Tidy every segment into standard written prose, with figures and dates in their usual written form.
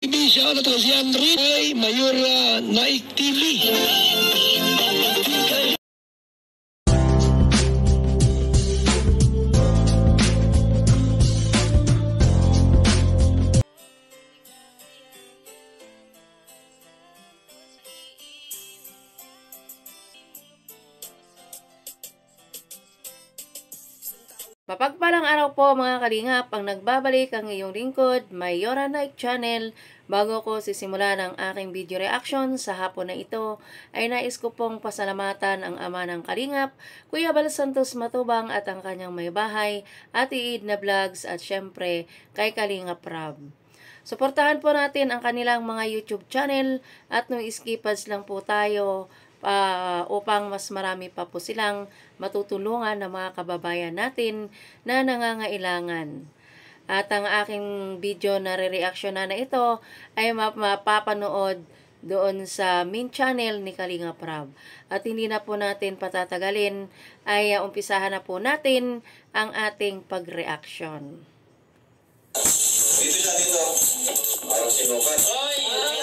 Siya na to si Henry ay Mayor Naik TV. Mapagpalang araw po mga kalingap, ang nagbabalik ang iyong lingkod, Mayora Naik Channel. Bago ko sisimulan ang aking video reaction sa hapon na ito, ay nais ko pong pasalamatan ang ama ng kalingap, Kuya Bal Santos Matubang at ang kanyang may bahay, Ate Edna Vlogs at syempre kay Kalingap Rab. Suportahan po natin ang kanilang mga YouTube channel at no iskipas lang po tayo upang mas marami pa po silang matutulungan ng mga kababayan natin na nangangailangan. At ang aking video na re-reaction na ito ay mapapanood doon sa main channel ni Kalingap Rab. At hindi na po natin patatagalin, ay umpisahan na po natin ang ating pag-reaction. Dito siya dito. Parang sinukat. Ay,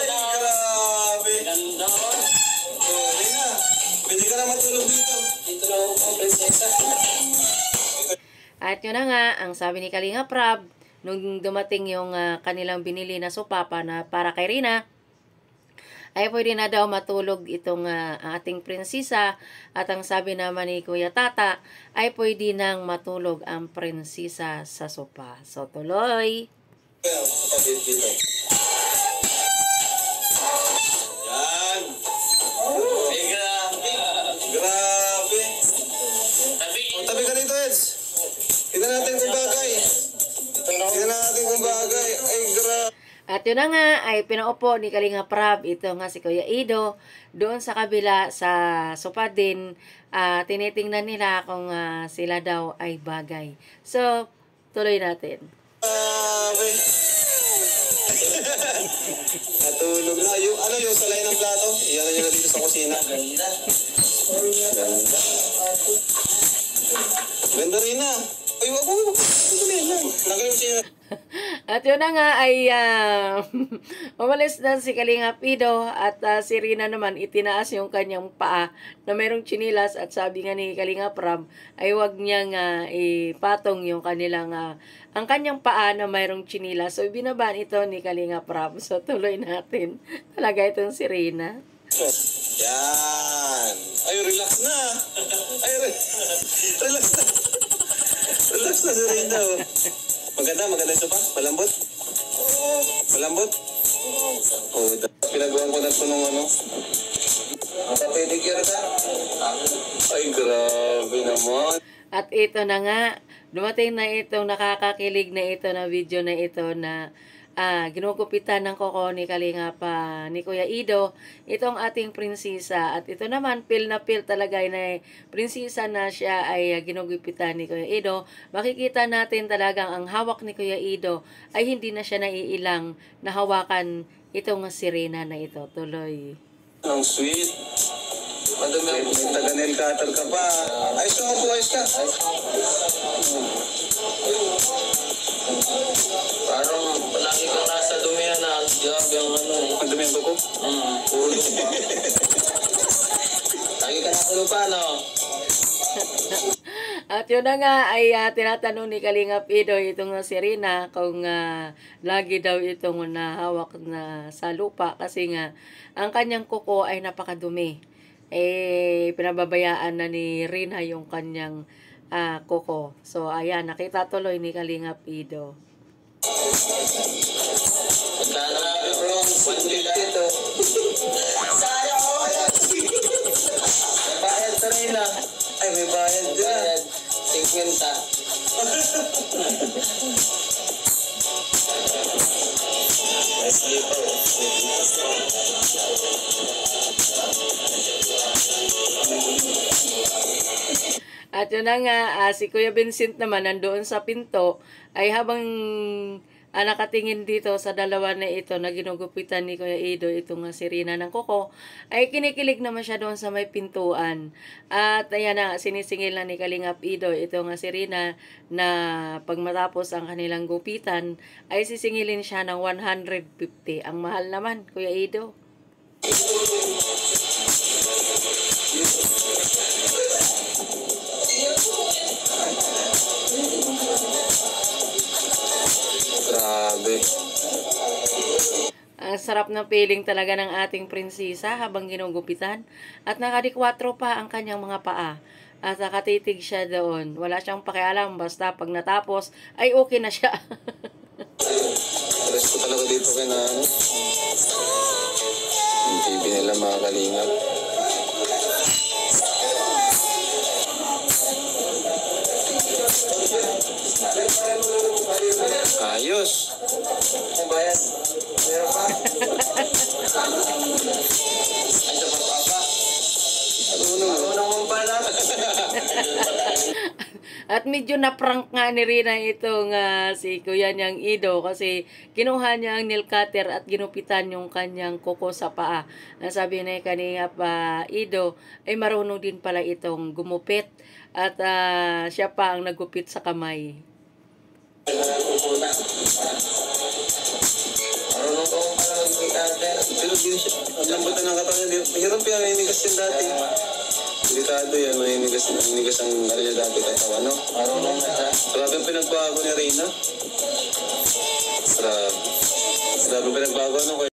grabe. Ganda. Rina, pwede ka na matulog dito. Dito lang ako, prinsesa. At yun na nga, ang sabi ni Kalingap Rab, nung dumating yung kanilang binili na sopa para kay Rina, ay pwede na daw matulog itong ating prinsesa. At ang sabi naman ni Kuya Tata, ay pwede nang matulog ang prinsesa sa sopa. So tuloy. Dito. Yan. Ay, grabe. Grabe. Tabi ka dito, Eds. Tignan natin kung bagay. Tignan natin kung bagay. Ay, grabe. At yun na nga, ay pinaupo ni Kalingap Rab, ito nga si Kuya Ido, doon sa kabila sa sopa din, tinitingnan nila kung sila daw ay bagay. So, tuloy natin. Natulog na. Yung salay ng plato? Iyan na dito sa kusina. Ganda. Ganda. Ganda rin na. Ay, wag mo. Nagaling siya. At yun na nga ay umalis na si Kalingap Ido at si Rina naman itinaas yung kanyang paa na mayroong chinilas at sabi nga ni Kalingap Rab ay wag niyang ipatong yung kanilang ang kanyang paa na mayroong chinilas. So binabaan ito ni Kalingap Rab. So tuloy natin. Talaga itong si Rina. Yan. Ay, relax na. Ay, relax na. Relax na si Rina. Maganda yung sopa? Malambot? Malambot? Oo. Pinagawan ko na ito nung ano. Papapedigure ka? Ay, grabe naman. At ito na nga, dumating na itong nakakakilig na ito na video na ito na ginugupitan ng koko ni Kalingap ni Kuya Ido, itong ating prinsesa. At ito naman, feel na feel talaga na prinsesa na siya ay ginugupitan ni Kuya Ido. Makikita natin talagang ang hawak ni Kuya Ido ay hindi na siya naiilang na hawakan itong sirena na ito. Tuloy. Ang sweet. Madami ang taga-nail cutter ka pa. Ayos ka po, ayos ka. Parang palagi kang nasa dumihan na. Grabe ang ano. Ang dumi ang buko? Puro lupa. Lagi ka nasa lupa, no? At yun na nga ay tinatanong ni Kalingap Ido itong si Rina kung lagi daw itong nahawak na sa lupa kasi nga ang kanyang kuko ay napakadumi. Pinababayaan na ni Rina yung kanyang kuko. So ayan, nakita tuloy ni Kalingap Ido. Magkano nga bro? 150 to. Sayang ko yan. May bayad sa Rina. Ay, may bayad din. Bayad. 50. Nice lipa. At yun na nga, si Kuya Vincent naman nandoon sa pinto ay habang nakatingin dito sa dalawa na ito na ginugupitan ni Kuya Ido, itong si Rina ng kuko, ay kinikilig naman siya doon sa may pintuan. At ayan na, sinisingil na ni Kalingap Ido itong si Rina na pag matapos ang kanilang gupitan, ay sisingilin siya ng 150. Ang mahal naman, Kuya Ido. Grabe. Ang sarap ng feeling talaga ng ating prinsesa habang ginugupitan. At nakadikwatro pa ang kanyang mga paa. At nakatitig siya doon. Wala siyang pakialam. Basta pag natapos, ay okay na siya. Stress ko talaga dito kay na ano. Yung TV nila mga kalingap. Ayos. Ang bayan. Meron pa. Marunong mong pala. At medyo na-prank nga ni Rina itong si Kuya niyang Ido kasi kinuha niya ang nail cutter at ginupitan yung kanyang kuko sa paa. Sabi na kanina pa Ido ay marunong din pala itong gumupit at siya pa ang nagupit sa kamay. Marunong ko pala mag-cutter. Pero din siya. Ang lambutan ng katawan niya. Hirap yan. Ninigas yan dati. Delikado yan. Ninigas ang niya dati katawan. No? Marunong na siya. Grabe ang pinagbago ni Rina. Grabe ang pinagbago.